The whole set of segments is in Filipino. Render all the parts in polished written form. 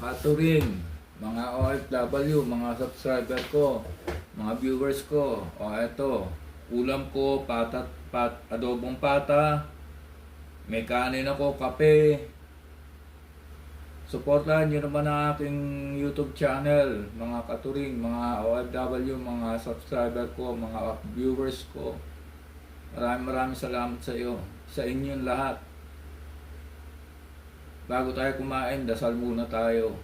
katuring, mga OFW, mga subscriber ko, mga viewers ko. O eto, ulam ko, adobong pata, may kanin ako, kape. Suportahan nyo naman ang aking YouTube channel, mga katuring, mga OFW, mga subscriber ko, mga viewers ko. Maraming salamat sa iyo, sa inyong lahat. Bago tayo kumain, dasal muna tayo.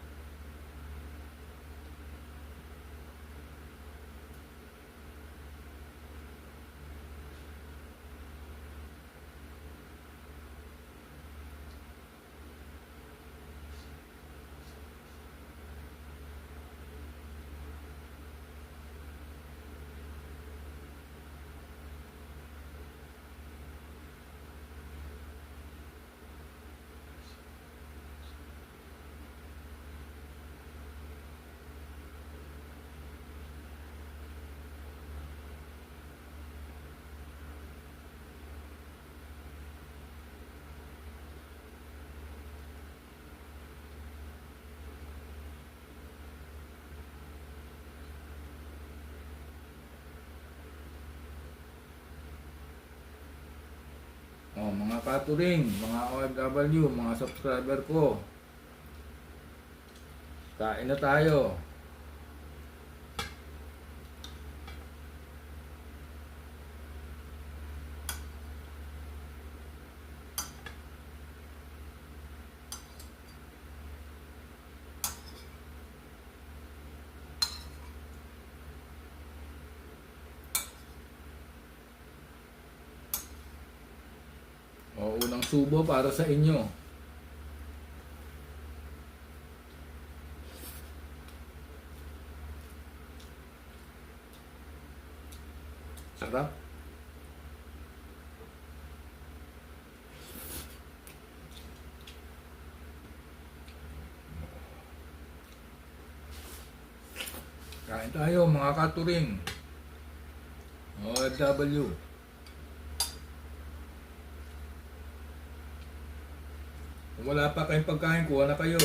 Oh, mga katuring, mga OFW, mga subscriber ko. Kain na tayo. O, unang subo para sa inyo. Sarap. Kain tayo mga katuring. OFW. Kung wala pa kayong pagkain, kuha na kayo.